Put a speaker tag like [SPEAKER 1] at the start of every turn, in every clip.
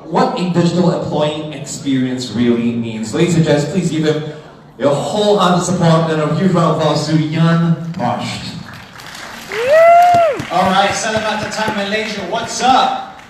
[SPEAKER 1] what a digital employee experience really means. Ladies and gents, please give him a wholehearted support and a huge round of applause to Jan Bartscht.
[SPEAKER 2] All right, Salamata Time Malaysia, what's up?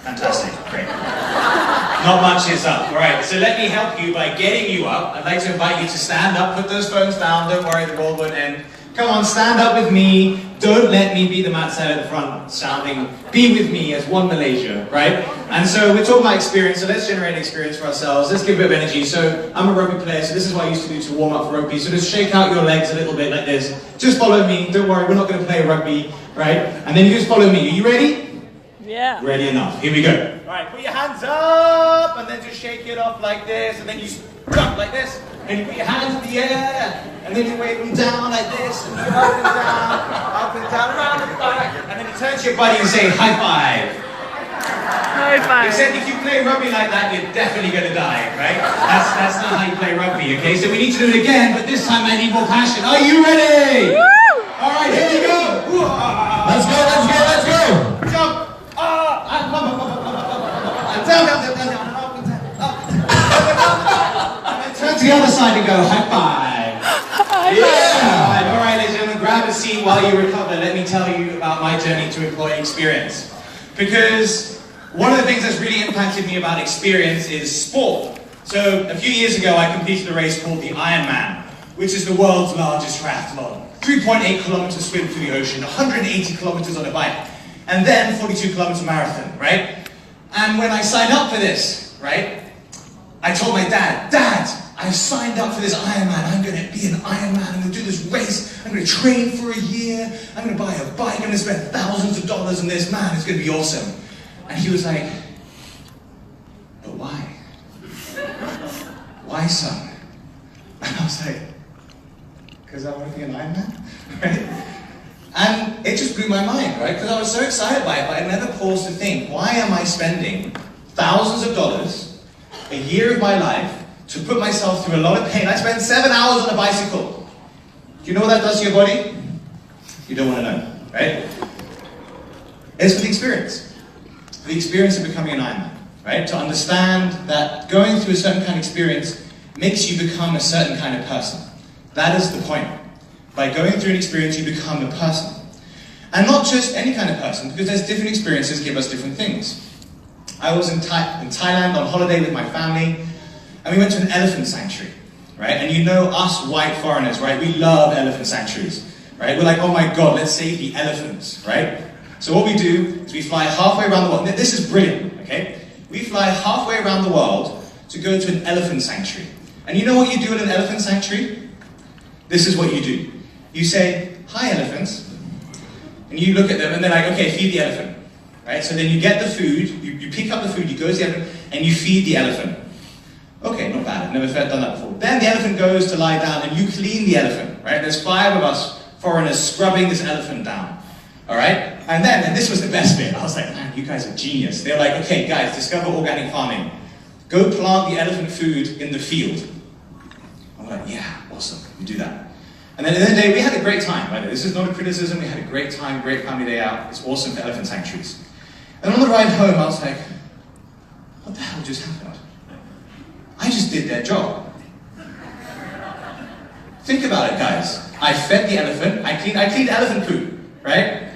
[SPEAKER 2] Fantastic, great. Not much is up. All right, so let me help you by getting you up. I'd like to invite you to stand up, put those phones down, don't worry, the world won't end. Come on, stand up with me. Don't let me be the outside at the front sounding, be with me as one Malaysia, right? And so we're talking about experience, so let's generate an experience for ourselves. Let's give a bit of energy. So I'm a rugby player, so this is what I used to do to warm up for rugby. So just shake out your legs a little bit like this. Just follow me, don't worry, we're not going to play rugby, right? And then you just follow me. Are you ready?
[SPEAKER 3] Yeah.
[SPEAKER 2] Ready enough. Here we go. All right, put your hands up, and then just shake it off like this, and then you jump like this. And you put your hands in the air, and then you wave them down like this, and you up and down, around and back, and then you turn to your buddy and say, high five.
[SPEAKER 3] High five.
[SPEAKER 2] Except if you play rugby like that, you're definitely going to die, right? That's not how you play rugby, okay? So we need to do it again, but this time I need more passion. Are you ready?
[SPEAKER 3] Woo!
[SPEAKER 2] All right, here we go.
[SPEAKER 1] Let's go, let's go, let's go!
[SPEAKER 2] Jump. Down, down, down, down, down, up and down, up and down. Turn to the other side and go, high five. Yeah! All right, ladies and gentlemen, grab a seat while you recover. Let me tell you about my journey to employee experience. Because one of the things that's really impacted me about experience is sport. So a few years ago, I completed a race called the Ironman, which is the world's largest triathlon. 3.8 kilometers swim through the ocean, 180 kilometers on a bike, and then 42 kilometer marathon, right? And when I signed up for this, right, I told my dad, Dad, I've signed up for this Ironman. I'm going to be an Ironman. I'm going to do this race. I'm going to train for a year. I'm going to buy a bike. I'm going to spend thousands of dollars on this. Man, it's going to be awesome. And he was like, but why? Why, son? And I was like, because I want to be an Ironman, right? And it just blew my mind, right? Because I was so excited by it, but I never paused to think, why am I spending thousands of dollars, a year of my life, to put myself through a lot of pain? I spent 7 hours on a bicycle. Do you know what that does to your body? You don't want to know, right? It's for the experience. For the experience of becoming an Ironman, right? To understand that going through a certain kind of experience makes you become a certain kind of person. That is the point. By going through an experience, you become a person. And not just any kind of person, because there's different experiences give us different things. I was in Thailand on holiday with my family, and we went to an elephant sanctuary, right? And you know us white foreigners, right? We love elephant sanctuaries, right? We're like, oh my God, let's save the elephants, right? So what we do is we fly halfway around the world. This is brilliant, okay? We fly halfway around the world to go to an elephant sanctuary. And you know what you do at an elephant sanctuary? This is what you do. You say, hi elephants, and you look at them and they're like, okay, feed the elephant, right? So then you get the food, you pick up the food, you go to the elephant, and you feed the elephant. Okay, not bad, I've never done that before. Then the elephant goes to lie down and you clean the elephant, right? There's 5 of us foreigners scrubbing this elephant down, all right? And this was the best bit, I was like, man, you guys are genius. They're like, okay guys, discover organic farming. Go plant the elephant food in the field. I'm like, yeah, awesome, we do that. And then at the end of the day, we had a great time, right? This is not a criticism, we had a great time, great family day out. It's awesome for elephant sanctuaries. And on the ride home, I was like, what the hell just happened? I just did their job. Think about it, guys. I fed the elephant, I cleaned elephant poop, right?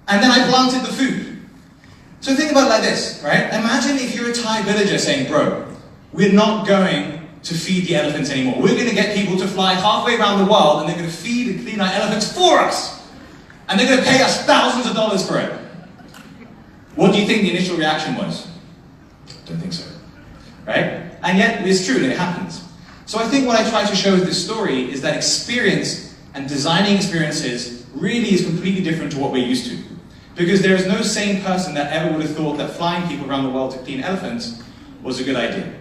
[SPEAKER 2] And then I planted the food. So think about it like this, right? Imagine if you're a Thai villager saying, bro, we're not going to feed the elephants anymore. We're going to get people to fly halfway around the world and they're going to feed and clean our elephants for us. And they're going to pay us thousands of dollars for it. What do you think the initial reaction was? Don't think so. Right? And yet, it's true, and it happens. So I think what I try to show with this story is that experience and designing experiences really is completely different to what we're used to. Because there is no sane person that ever would have thought that flying people around the world to clean elephants was a good idea.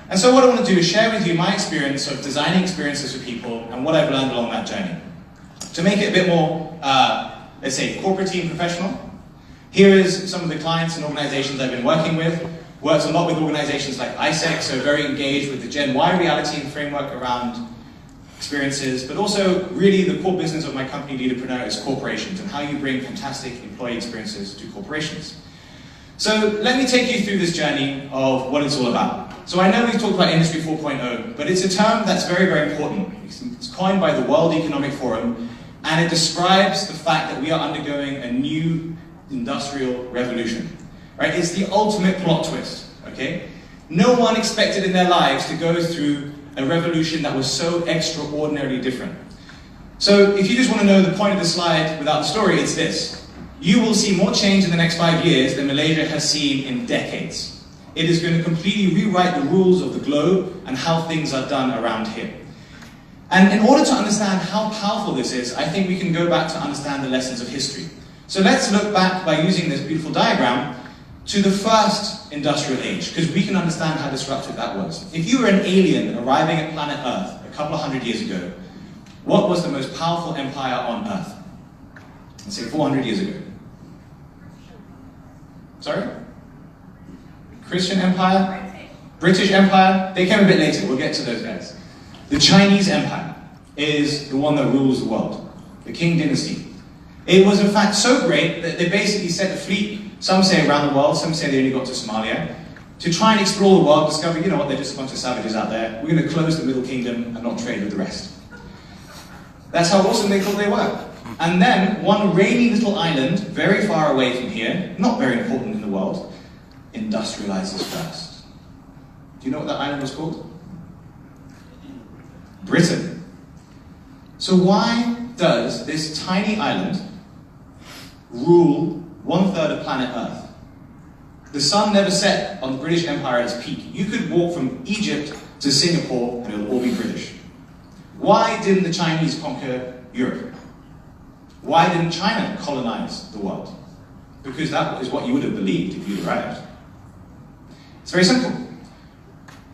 [SPEAKER 2] And so what I want to do is share with you my experience of designing experiences for people and what I've learned along that journey. To make it a bit more, let's say, corporate-y and professional, here is some of the clients and organizations I've been working with. Worked a lot with organizations like ISEC, so very engaged with the Gen Y reality and framework around experiences, but also really the core business of my company, Leadapreneur, is corporations and how you bring fantastic employee experiences to corporations. So let me take you through this journey of what it's all about. So I know we've talked about Industry 4.0, but it's a term that's very, very important. It's coined by the World Economic Forum, and it describes the fact that we are undergoing a new industrial revolution. Right? It's the ultimate plot twist. Okay? No one expected in their lives to go through a revolution that was so extraordinarily different. So if you just want to know the point of the slide without the story, it's this. You will see more change in the next 5 years than Malaysia has seen in decades. It is going to completely rewrite the rules of the globe and how things are done around here. And in order to understand how powerful this is, I think we can go back to understand the lessons of history. So let's look back by using this beautiful diagram to the first industrial age, because we can understand how disruptive that was. If you were an alien arriving at planet Earth a couple of hundred years ago, what was the most powerful empire on Earth? Let's say 400 years ago. Sorry? Christian Empire? British Empire? They came a bit later, we'll get to those guys. The Chinese Empire is the one that rules the world. The Qing Dynasty. It was in fact so great that they basically sent a fleet, some say around the world, some say they only got to Somalia, to try and explore the world, discover, you know what, they're just a bunch of savages out there. We're going to close the Middle Kingdom and not trade with the rest. That's how awesome they thought they were. And then one rainy little island, very far away from here, not very important in the world, industrializes first. Do you know what that island was called? Britain. So why does this tiny island rule 1/3 of planet Earth? The sun never set on the British Empire at its peak. You could walk from Egypt to Singapore and it'll all be British. Why didn't the Chinese conquer Europe? Why didn't China colonize the world? Because that is what you would have believed if you'd arrived. It's very simple.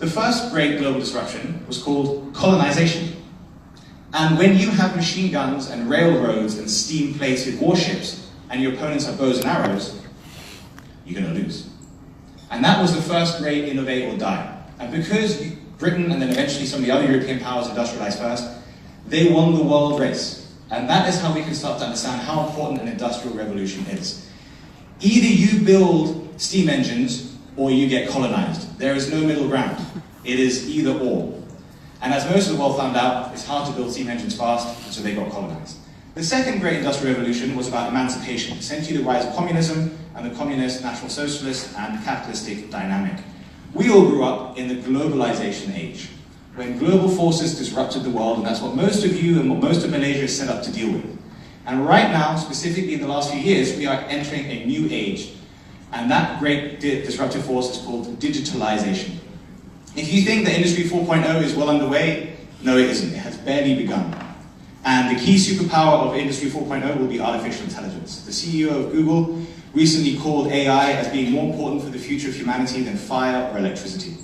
[SPEAKER 2] The first great global disruption was called colonization. And when you have machine guns and railroads and steam-plated warships, and your opponents have bows and arrows, you're going to lose. And that was the first great innovate or die. And because Britain and then eventually some of the other European powers industrialized first, they won the world race. And that is how we can start to understand how important an industrial revolution is. Either you build steam engines or you get colonized. There is no middle ground. It is either or. And as most of the world found out, it's hard to build steam engines fast, and so they got colonized. The second great industrial revolution was about emancipation, essentially the rise of communism and the communist, national socialist, and capitalistic dynamic. We all grew up in the globalization age, when global forces disrupted the world, and that's what most of you and what most of Malaysia is set up to deal with. And right now, specifically in the last few years, we are entering a new age, and that great disruptive force is called digitalization. If you think that Industry 4.0 is well underway, no it isn't, it has barely begun. And the key superpower of Industry 4.0 will be artificial intelligence. The CEO of Google recently called AI as being more important for the future of humanity than fire or electricity.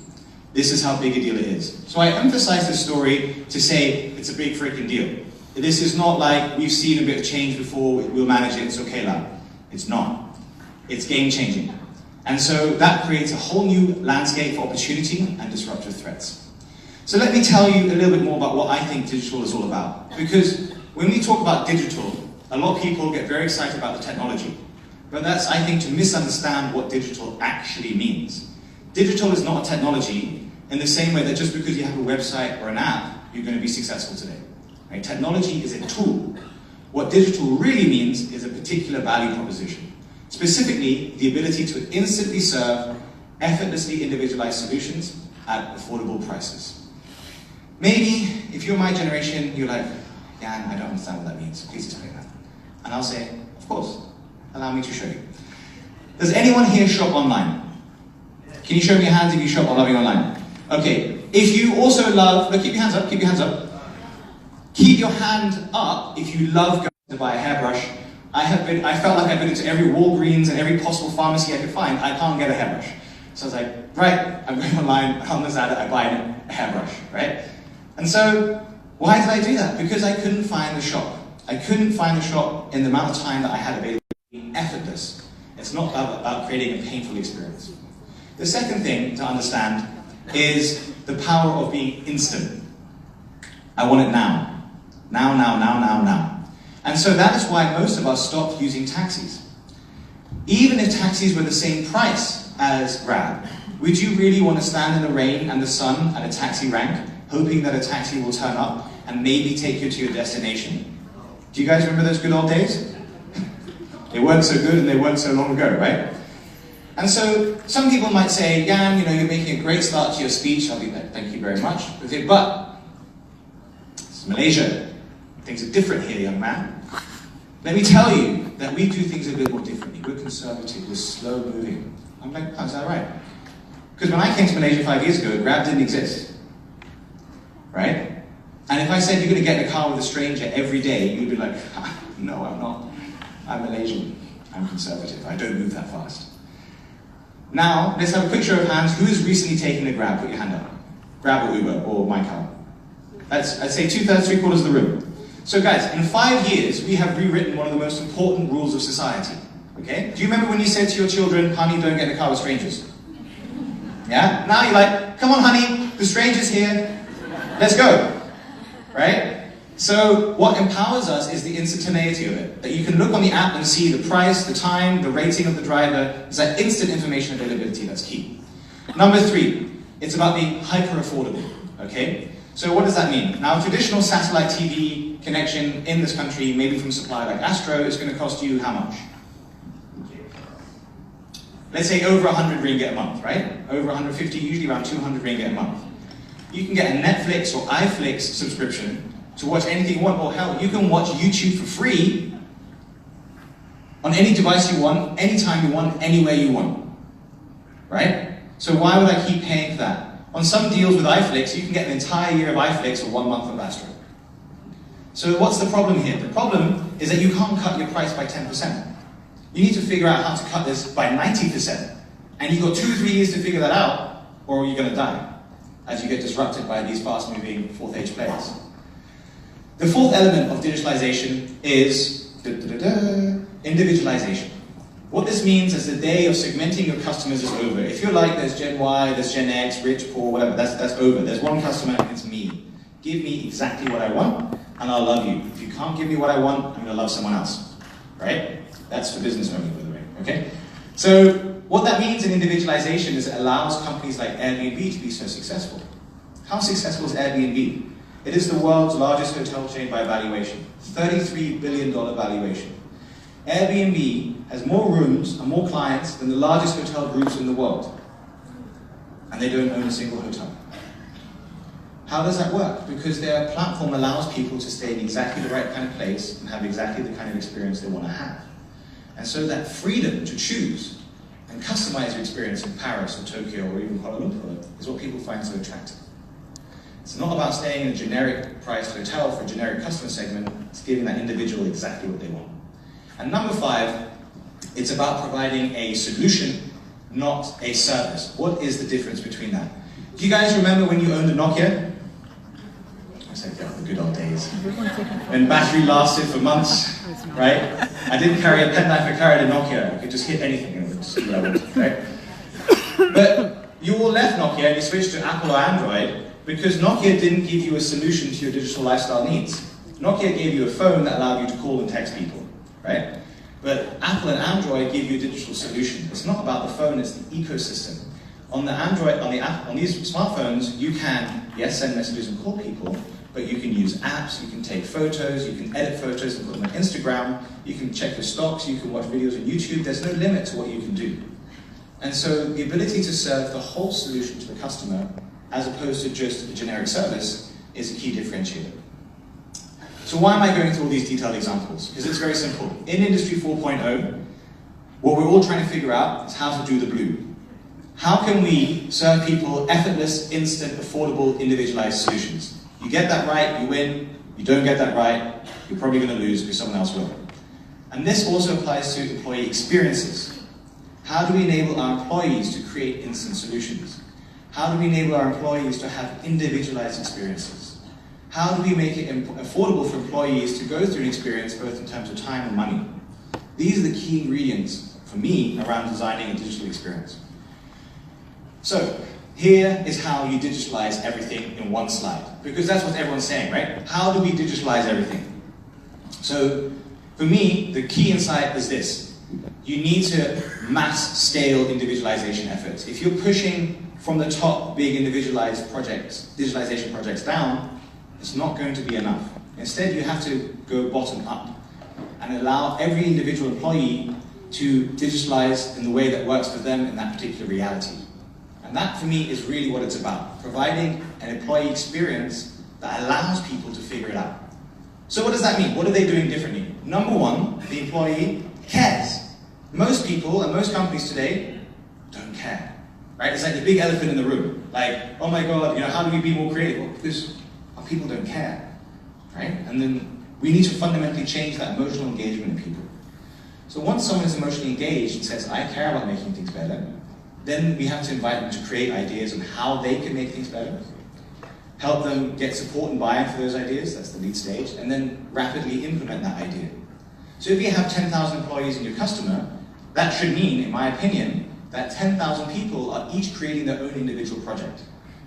[SPEAKER 2] This is how big a deal it is. So I emphasize this story to say it's a big freaking deal. This is not like we've seen a bit of change before, we'll manage it, it's okay lad. It's not. It's game changing. And so that creates a whole new landscape for opportunity and disruptive threats. So let me tell you a little bit more about what I think digital is all about. Because when we talk about digital, a lot of people get very excited about the technology. But that's, I think, to misunderstand what digital actually means. Digital is not a technology in the same way that just because you have a website or an app, you're going to be successful today. Right? Technology is a tool. What digital really means is a particular value proposition. Specifically, the ability to instantly serve effortlessly individualized solutions at affordable prices. Maybe, if you're my generation, you're like, Jan, I don't understand what that means. Please explain that. And I'll say, of course, allow me to show you. Does anyone here shop online? Can you show me your hands if you shop online? Okay, if you also love, look, keep your hands up, keep your hands up. Keep your hand up if you love going to buy a hairbrush. I felt like I've been into every Walgreens and every possible pharmacy I could find. I can't get a hairbrush. So I was like, right, I'm going online, on this ad, I buy a hairbrush, right? And so, why did I do that? Because I couldn't find the shop. I couldn't find the shop in the amount of time that I had available. Effortless. It's not about creating a painful experience. The second thing to understand is the power of being instant. I want it now. Now. And so that is why most of us stopped using taxis. Even if taxis were the same price as Grab, would you really want to stand in the rain and the sun at a taxi rank, hoping that a taxi will turn up and maybe take you to your destination? Do you guys remember those good old days? They weren't so good and they weren't so long ago, right? And so some people might say, Jan, you're making a great start to your speech. I'll be like, thank you very much. Okay, but it's Malaysia. Things are different here, young man. Let me tell you that we do things a bit more differently. We're conservative, we're slow moving. I'm like, oh, is that right? Because when I came to Malaysia 5 years ago, Grab didn't exist. Right? And if I said you're going to get in a car with a stranger every day, you'd be like, no, I'm not. I'm Malaysian. I'm conservative. I don't move that fast. Now, let's have a quick show of hands. Who has recently taken a Grab? Put your hand up. Grab or Uber or my car. I'd say 2/3, 3/4 of the room. So guys, in 5 years, we have rewritten one of the most important rules of society. Okay? Do you remember when you said to your children, honey, don't get in a car with strangers? Yeah? Now you're like, come on honey, the stranger's here. Let's go. Right? So what empowers us is the instantaneity of it. That you can look on the app and see the price, the time, the rating of the driver. It's that instant information availability that's key. Number 3, it's about being hyper affordable. Okay? So what does that mean? Now, a traditional satellite TV connection in this country, maybe from a supplier like Astro, is going to cost you how much? Let's say over 100 ringgit a month, right? Over 150, usually around 200 ringgit a month. You can get a Netflix or iFlix subscription to watch anything you want, or hell, you can watch YouTube for free on any device you want, anytime you want, anywhere you want. Right? So why would I keep paying for that? On some deals with iFlix, you can get an entire year of iFlix or 1 month of Astro. So what's the problem here? The problem is that you can't cut your price by 10%. You need to figure out how to cut this by 90%. And you've got 2 or 3 years to figure that out, or you're going to die as you get disrupted by these fast-moving fourth-age players. The fourth element of digitalization is individualization. What this means is the day of segmenting your customers is over. If you're like, there's Gen Y, there's Gen X, rich, poor, whatever, that's over. There's one customer and it's me. Give me exactly what I want and I'll love you. If you can't give me what I want, I'm going to love someone else. Right? That's for business only, by the way. Okay? So what that means in individualization is it allows companies like Airbnb to be so successful. How successful is Airbnb? It is the world's largest hotel chain by valuation. $33 billion valuation. Airbnb has more rooms and more clients than the largest hotel groups in the world. And they don't own a single hotel. How does that work? Because their platform allows people to stay in exactly the right kind of place and have exactly the kind of experience they want to have. And so that freedom to choose and customize your experience in Paris or Tokyo or even Kuala Lumpur is what people find so attractive. It's not about staying in a generic priced hotel for a generic customer segment, it's giving that individual exactly what they want. And number 5, it's about providing a solution, not a service. What is the difference between that? Do you guys remember when you owned a Nokia? I said, yeah, the good old days. When battery lasted for months, right? I didn't carry a penknife, I carried a Nokia. I could just hit anything and it would just do what I wanted, right? But you all left Nokia and you switched to Apple or Android because Nokia didn't give you a solution to your digital lifestyle needs. Nokia gave you a phone that allowed you to call and text people, right? But Apple and Android give you a digital solution. It's not about the phone, it's the ecosystem. On the Android, on these smartphones, you can, yes, send messages and call people, but you can use apps, you can take photos, you can edit photos and put them on Instagram, you can check your stocks, you can watch videos on YouTube. There's no limit to what you can do. And so the ability to serve the whole solution to the customer, as opposed to just a generic service, is a key differentiator. So why am I going through all these detailed examples? Because it's very simple. In Industry 4.0, what we're all trying to figure out is how to do the blue. How can we serve people effortless, instant, affordable, individualized solutions? You get that right, you win. You don't get that right, you're probably going to lose because someone else will. And this also applies to employee experiences. How do we enable our employees to create instant solutions? How do we enable our employees to have individualized experiences? How do we make it affordable for employees to go through an experience both in terms of time and money? These are the key ingredients for me around designing a digital experience. So, here is how you digitalize everything in one slide. Because that's what everyone's saying, right? How do we digitalize everything? So, for me, the key insight is this. you need to mass scale individualization efforts. If you're pushing from the top big individualized projects, digitalization projects down, it's not going to be enough. Instead, you have to go bottom up and allow every individual employee to digitalize in the way that works for them in that particular reality. And that, for me, is really what it's about, providing an employee experience that allows people to figure it out. So what does that mean? What are they doing differently? Number one, the employee cares. Most people and most companies today don't care, right? It's like the big elephant in the room. Like, oh my God, how do we be more creative? Well, because our people don't care, right? And then we need to fundamentally change that emotional engagement in people. So once someone is emotionally engaged and says, I care about making things better, then we have to invite them to create ideas on how they can make things better, help them get support and buy-in for those ideas, that's the lead stage, and then rapidly implement that idea. So if you have 10,000 employees in your customer, that should mean, in my opinion, that 10,000 people are each creating their own individual project.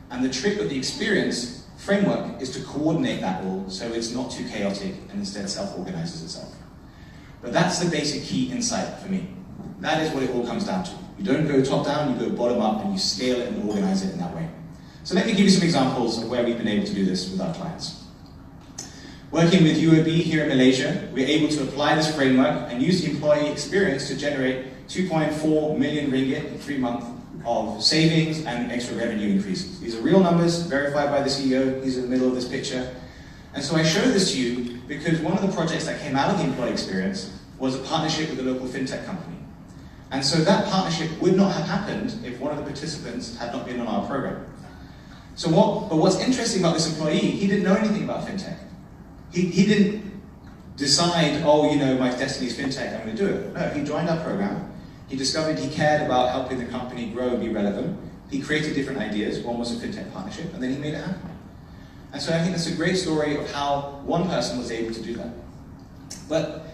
[SPEAKER 2] And the trick of the experience framework is to coordinate that all so it's not too chaotic and instead self-organizes itself. But that's the basic key insight for me. That is what it all comes down to. You don't go top down, you go bottom up and you scale it and organize it in that way. So let me give you some examples of where we've been able to do this with our clients. Working with UOB here in Malaysia, we're able to apply this framework and use the employee experience to generate 2.4 million ringgit in 3 months of savings and extra revenue increases. These are real numbers, verified by the CEO, he's in the middle of this picture. And so I show this to you because one of the projects that came out of the employee experience was a partnership with a local fintech company. And so that partnership would not have happened if one of the participants had not been on our program. But what's interesting about this employee, he didn't know anything about fintech. He didn't decide, my destiny is fintech, I'm going to do it. No, he joined our program. He discovered he cared about helping the company grow and be relevant. He created different ideas. One was a fintech partnership, and then he made it happen. And so I think that's a great story of how one person was able to do that. But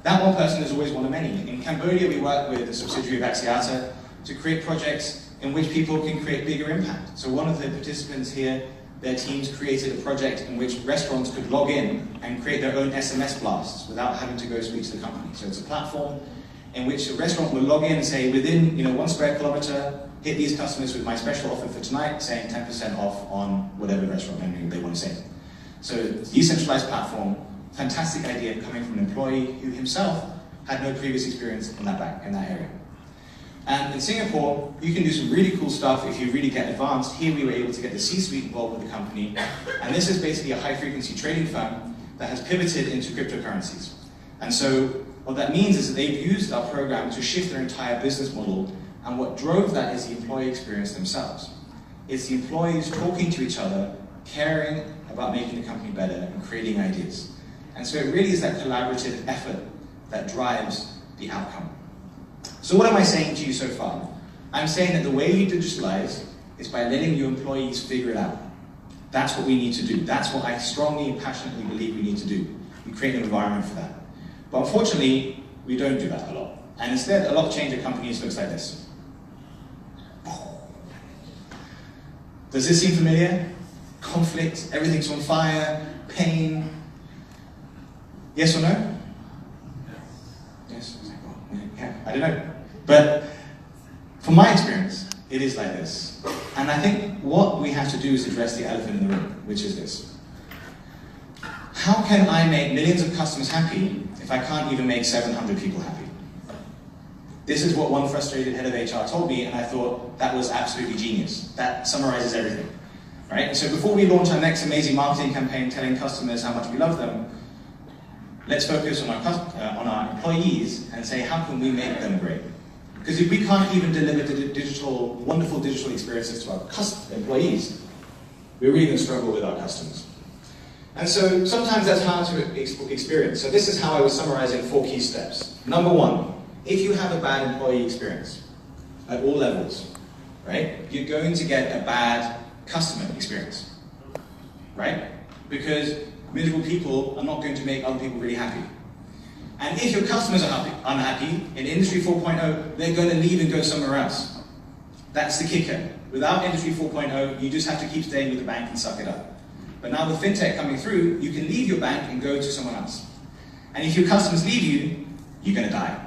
[SPEAKER 2] that one person is always one of many. In Cambodia, we work with a subsidiary of Axiata to create projects in which people can create bigger impact. So one of the participants here, their teams created a project in which restaurants could log in and create their own SMS blasts without having to go speak to the company. So it's a platform in which a restaurant will log in and say, within 1 square kilometer, hit these customers with my special offer for tonight, saying 10% off on whatever restaurant menu they want to say. So decentralized platform, fantastic idea coming from an employee who himself had no previous experience in that area. And in Singapore, you can do some really cool stuff if you really get advanced. Here we were able to get the C-suite involved with the company. And this is basically a high-frequency trading firm that has pivoted into cryptocurrencies. And so what that means is that they've used our program to shift their entire business model. And what drove that is the employee experience themselves. It's the employees talking to each other, caring about making the company better and creating ideas. And so it really is that collaborative effort that drives the outcome. So what am I saying to you so far? I'm saying that the way you digitalize is by letting your employees figure it out. That's what we need to do. That's what I strongly and passionately believe we need to do. We create an environment for that. But unfortunately, we don't do that a lot. And instead, a lot of change at companies looks like this. Does this seem familiar? Conflict, everything's on fire, pain. Yes or no? Yes. Yeah, I don't know. But from my experience, it is like this. And I think what we have to do is address the elephant in the room, which is this. How can I make millions of customers happy if I can't even make 700 people happy? This is what one frustrated head of HR told me, and I thought that was absolutely genius. That summarizes everything, right? So before we launch our next amazing marketing campaign telling customers how much we love them, let's focus on our employees and say, how can we make them great? Because if we can't even deliver wonderful digital experiences to our employees, we're really going to struggle with our customers. And so sometimes that's hard to experience. So this is how I would summarize in 4 key steps. Number 1, if you have a bad employee experience at all levels, right, you're going to get a bad customer experience, right? Because miserable people are not going to make other people really happy. And if your customers are unhappy, in Industry 4.0, they're going to leave and go somewhere else. That's the kicker. Without Industry 4.0, you just have to keep staying with the bank and suck it up. But now with fintech coming through, you can leave your bank and go to someone else. And if your customers leave you, you're going to die.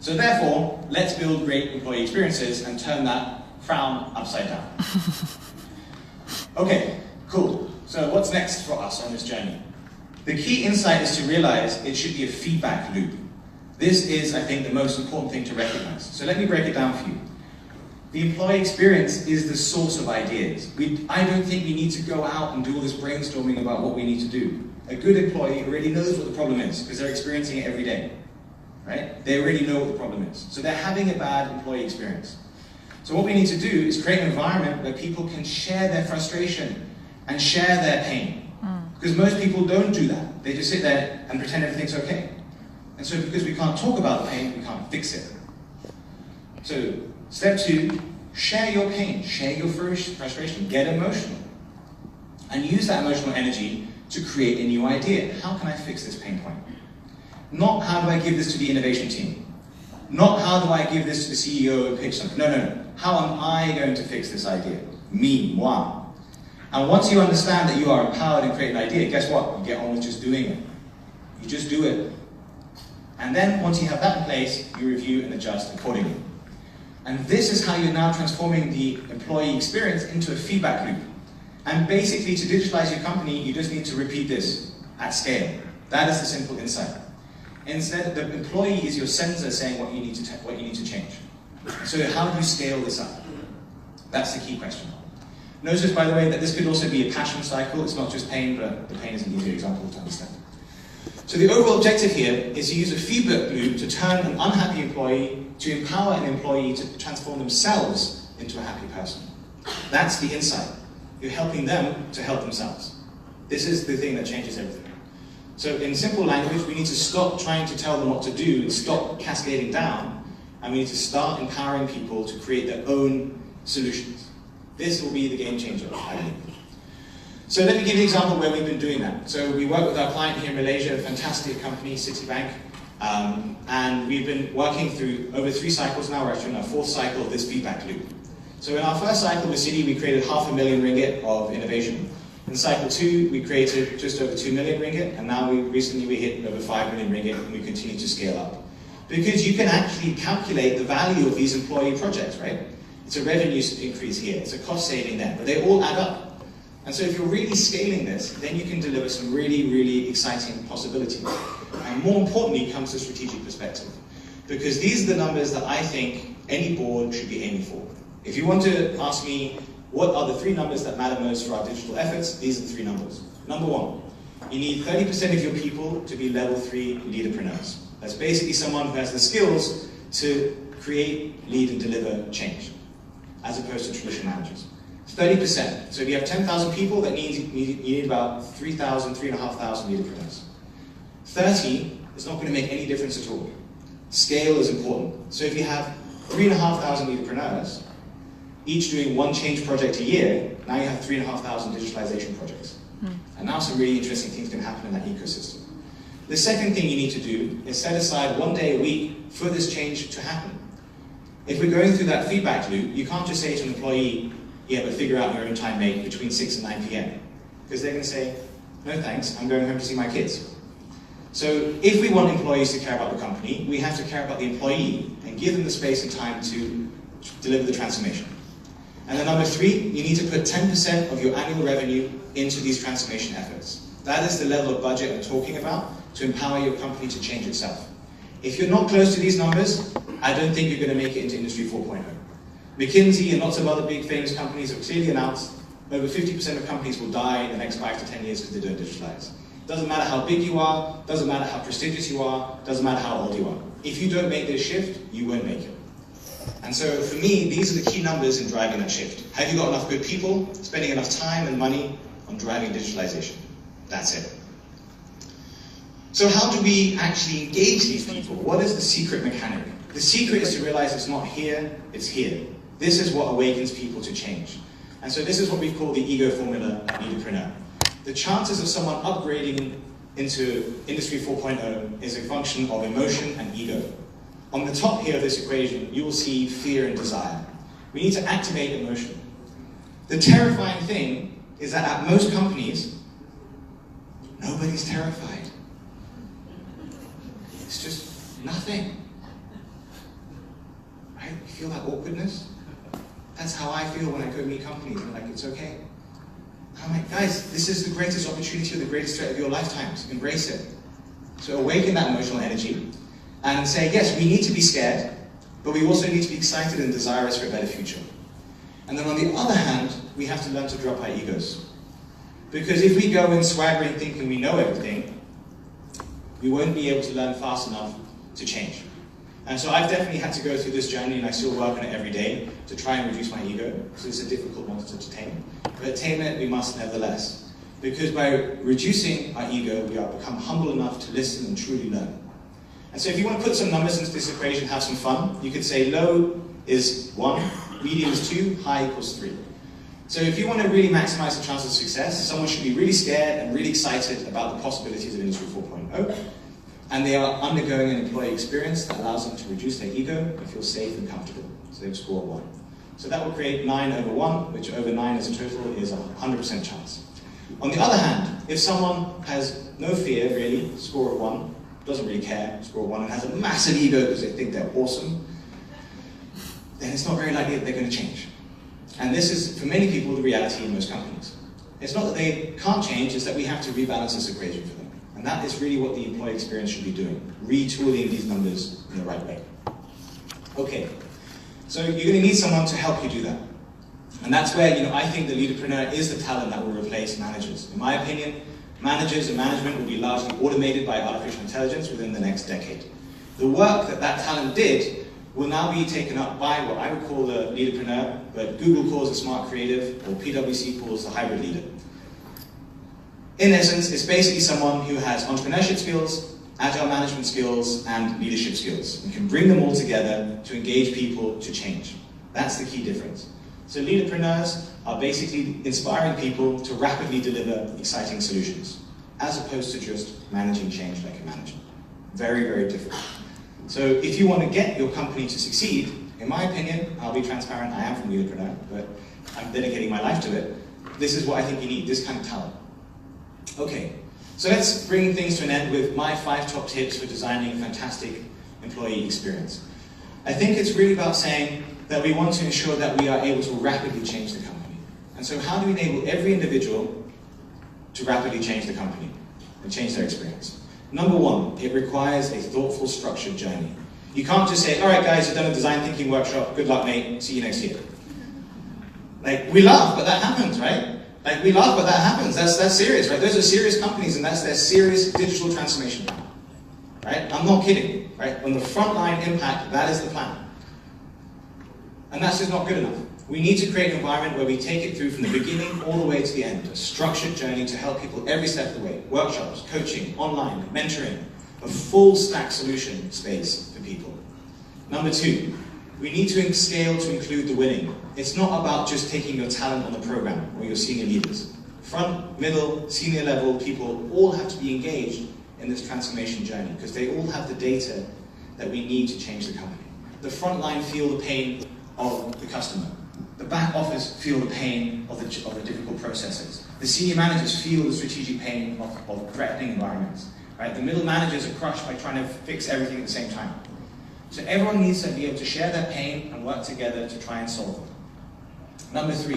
[SPEAKER 2] So therefore, let's build great employee experiences and turn that frown upside down. Okay, cool. So what's next for us on this journey? The key insight is to realize it should be a feedback loop. This is, I think, the most important thing to recognize. So let me break it down for you. The employee experience is the source of ideas. I don't think we need to go out and do all this brainstorming about what we need to do. A good employee already knows what the problem is because they're experiencing it every day, right? They already know what the problem is. So they're having a bad employee experience. So what we need to do is create an environment where people can share their frustration and share their pain. Because most people don't do that. They just sit there and pretend everything's okay. And so because we can't talk about the pain, we can't fix it. So step 2, share your pain, share your frustration, get emotional. And use that emotional energy to create a new idea. How can I fix this pain point? Not how do I give this to the innovation team? Not how do I give this to the CEO and pitch something? No. How am I going to fix this idea? Me, moi. And once you understand that you are empowered and create an idea, guess what? You get on with just doing it. You just do it. And then once you have that in place, you review and adjust accordingly. And this is how you're now transforming the employee experience into a feedback loop. And basically, to digitalize your company, you just need to repeat this at scale. That is the simple insight. Instead, the employee is your sensor saying what you need to change. So how do you scale this up? That's the key question. Notice, by the way, that this could also be a passion cycle. It's not just pain, but the pain is an easier example to understand. So the overall objective here is to use a feedback loop to turn an unhappy employee to empower an employee to transform themselves into a happy person. That's the insight. You're helping them to help themselves. This is the thing that changes everything. So in simple language, we need to stop trying to tell them what to do and stop cascading down, and we need to start empowering people to create their own solutions. This will be the game changer, I believe. So let me give you an example where we've been doing that. So we work with our client here in Malaysia, a fantastic company, Citibank, and we've been working through over 3 cycles now. We're actually in our 4th cycle of this feedback loop. So in our first cycle with Citi, we created $500,000 ringgit of innovation. In cycle 2, we created just over 2 million ringgit, and now recently we hit over 5 million ringgit, and we continue to scale up. Because you can actually calculate the value of these employee projects, right? It's a revenue increase here, it's a cost saving there, but they all add up. And so if you're really scaling this, then you can deliver some really, really exciting possibilities. And more importantly comes the strategic perspective. Because these are the numbers that I think any board should be aiming for. If you want to ask me, what are the 3 numbers that matter most for our digital efforts? These are the 3 numbers. Number 1, you need 30% of your people to be level 3 leaderpreneurs. That's basically someone who has the skills to create, lead, and deliver change, as opposed to traditional managers. 30%. So if you have 10,000 people, that means you need about 3,000, 3,500 leaderpreneurs. 30 is not going to make any difference at all. Scale is important. So if you have 3,500 leaderpreneurs, each doing 1 change project a year, now you have 3,500 digitalization projects. And now some really interesting things can happen in that ecosystem. The second thing you need to do is set aside 1 day a week for this change to happen. If we're going through that feedback loop, you can't just say to an employee, yeah, but figure out your own time, mate, between 6 and 9 p.m. Because they're going to say, no thanks, I'm going home to see my kids. So if we want employees to care about the company, we have to care about the employee and give them the space and time to deliver the transformation. And then number 3, you need to put 10% of your annual revenue into these transformation efforts. That is the level of budget I'm talking about to empower your company to change itself. If you're not close to these numbers, I don't think you're going to make it into Industry 4.0. McKinsey and lots of other big famous companies have clearly announced over 50% of companies will die in the next 5 to 10 years because they don't digitalize. Doesn't matter how big you are, doesn't matter how prestigious you are, doesn't matter how old you are. If you don't make this shift, you won't make it. And so for me, these are the key numbers in driving that shift. Have you got enough good people, spending enough time and money on driving digitalization? That's it. So how do we actually engage these people? What is the secret mechanic? The secret is to realize it's not here, it's here. This is what awakens people to change. And so this is what we call the ego formula at Leadapreneur. The chances of someone upgrading into Industry 4.0 is a function of emotion and ego. On the top here of this equation, you will see fear and desire. We need to activate emotion. The terrifying thing is that at most companies, nobody's terrified. It's just nothing. right? You feel that awkwardness? That's how I feel when I go meet companies. I'm like, it's okay. I'm like, guys, this is the greatest opportunity or the greatest threat of your lifetimes. Embrace it. So awaken that emotional energy and say, yes, we need to be scared, but we also need to be excited and desirous for a better future. And then on the other hand, we have to learn to drop our egos. Because if we go in swaggering thinking we know everything, we won't be able to learn fast enough to change. And so I've definitely had to go through this journey, and I still work on it every day to try and reduce my ego, because it's a difficult one to tame. But tame it we must nevertheless. Because by reducing our ego, we are become humble enough to listen and truly learn. And so if you want to put some numbers into this equation, have some fun, you could say low is 1, medium is 2, high equals 3. So if you want to really maximize the chance of success, someone should be really scared and really excited about the possibilities of Industry 4.0. And they are undergoing an employee experience that allows them to reduce their ego and feel safe and comfortable. So they score 1. So that will create 9 over 1, which over 9 as a total is a 100% chance. On the other hand, if someone has no fear, really, score of 1, doesn't really care, score of 1, and has a massive ego because they think they're awesome, then it's not very likely that they're going to change. And this is, for many people, the reality in most companies. It's not that they can't change, it's that we have to rebalance this equation for them. And that is really what the employee experience should be doing, retooling these numbers in the right way. Okay, so you're going to need someone to help you do that. And that's where, I think the Leaderpreneur is the talent that will replace managers. In my opinion, managers and management will be largely automated by artificial intelligence within the next decade. The work that that talent did will now be taken up by what I would call the Leaderpreneur, but Google calls a smart creative, or PwC calls the hybrid leader. In essence, it's basically someone who has entrepreneurship skills, agile management skills, and leadership skills. You can bring them all together to engage people to change. That's the key difference. So Leaderpreneurs are basically inspiring people to rapidly deliver exciting solutions, as opposed to just managing change like a manager. Very, very different. So if you want to get your company to succeed, in my opinion, I'll be transparent, I am from Leaderpreneur, but I'm dedicating my life to it. This is what I think you need, this kind of talent. Okay, so let's bring things to an end with my 5 top tips for designing a fantastic employee experience. I think it's really about saying that we want to ensure that we are able to rapidly change the company. And so how do we enable every individual to rapidly change the company and change their experience? Number 1, it requires a thoughtful, structured journey. You can't just say, all right guys, you've done a design thinking workshop, good luck mate, see you next year. Like, we laugh, but that happens, right? Like, we laugh, but that happens. That's serious, right? Those are serious companies, and that's their serious digital transformation plan, right? I'm not kidding, right? On the frontline impact, that is the plan. And that's just not good enough. We need to create an environment where we take it through from the beginning all the way to the end, a structured journey to help people every step of the way. Workshops, coaching, online, mentoring, a full stack solution space for people. Number 2, we need to scale to include the winning. It's not about just taking your talent on the program or your senior leaders. Front, middle, senior level people all have to be engaged in this transformation journey because they all have the data that we need to change the company. The front line feel the pain of the customer. The back office feel the pain of the difficult processes. The senior managers feel the strategic pain of threatening environments. Right? The middle managers are crushed by trying to fix everything at the same time. So everyone needs to be able to share their pain and work together to try and solve them. Number 3,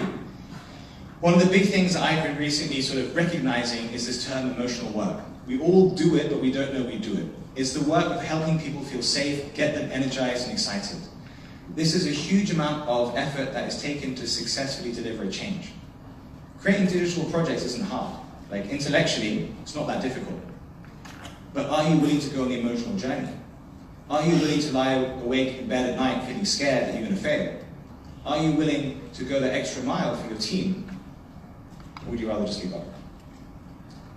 [SPEAKER 2] one of the big things I've been recently sort of recognizing is this term emotional work. We all do it, but we don't know we do it. It's the work of helping people feel safe, get them energized and excited. This is a huge amount of effort that is taken to successfully deliver a change. Creating digital projects isn't hard. Like, intellectually, it's not that difficult. But are you willing to go on the emotional journey? Are you willing to lie awake in bed at night feeling scared that you're going to fail? Are you willing to go the extra mile for your team? Or would you rather just give up?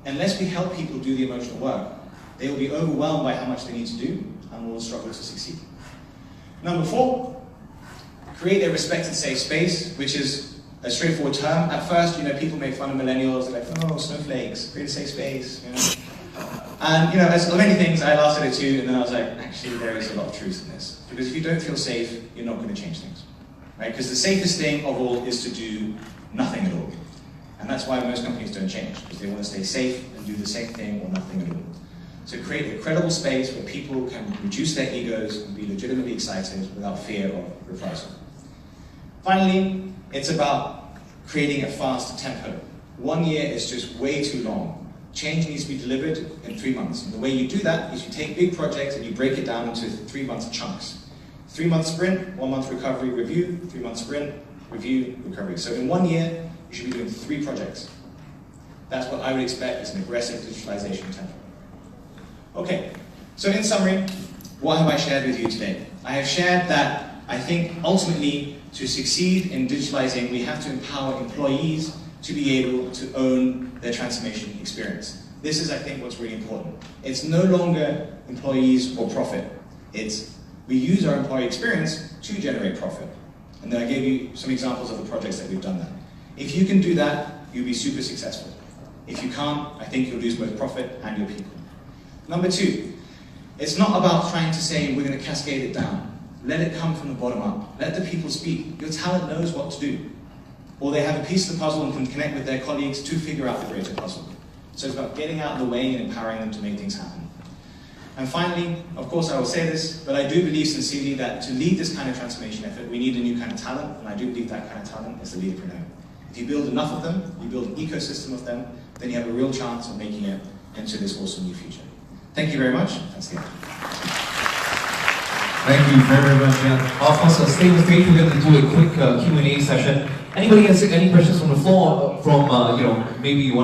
[SPEAKER 2] Unless we help people do the emotional work, they will be overwhelmed by how much they need to do and will struggle to succeed. Number 4, create a respected safe space, which is a straightforward term. At first, people make fun of millennials. They're like, oh, snowflakes, create a safe space. And as many things, I laughed at it too, and then I was like, actually, there is a lot of truth in this. Because if you don't feel safe, you're not going to change things. Right? Because the safest thing of all is to do nothing at all. And that's why most companies don't change, because they want to stay safe and do the same thing or nothing at all. to create a credible space where people can reduce their egos and be legitimately excited without fear of reprisal. Finally, it's about creating a fast tempo. 1 year is just way too long. Change needs to be delivered in 3 months. And the way you do that is you take big projects and you break it down into 3-month chunks. 3-month sprint, 1 month recovery, review, 3-month sprint, review, recovery. So in 1 year, you should be doing 3 projects. That's what I would expect as an aggressive digitalization tempo. Okay, so in summary, what have I shared with you today? I have shared that I think ultimately to succeed in digitalizing, we have to empower employees to be able to own their transformation experience. This is, I think, what's really important. It's no longer employees or profit. It's we use our employee experience to generate profit. And then I gave you some examples of the projects that we've done that. If you can do that, you'll be super successful. If you can't, I think you'll lose both profit and your people. Number 2, it's not about trying to say we're going to cascade it down. Let it come from the bottom up. Let the people speak. Your talent knows what to do. Or they have a piece of the puzzle and can connect with their colleagues to figure out the greater puzzle. So it's about getting out of the way and empowering them to make things happen. And finally, of course I will say this, but I do believe sincerely that to lead this kind of transformation effort, we need a new kind of talent, and I do believe that kind of talent is the leaderpreneur. If you build enough of them, you build an ecosystem of them, then you have a real chance of making it into this awesome new future. Thank you very much. That's the end.
[SPEAKER 1] Thank you very much, Jan. Of course, stay on stage. We're going to do a quick Q&A session. Anybody has any questions from the floor? From maybe you want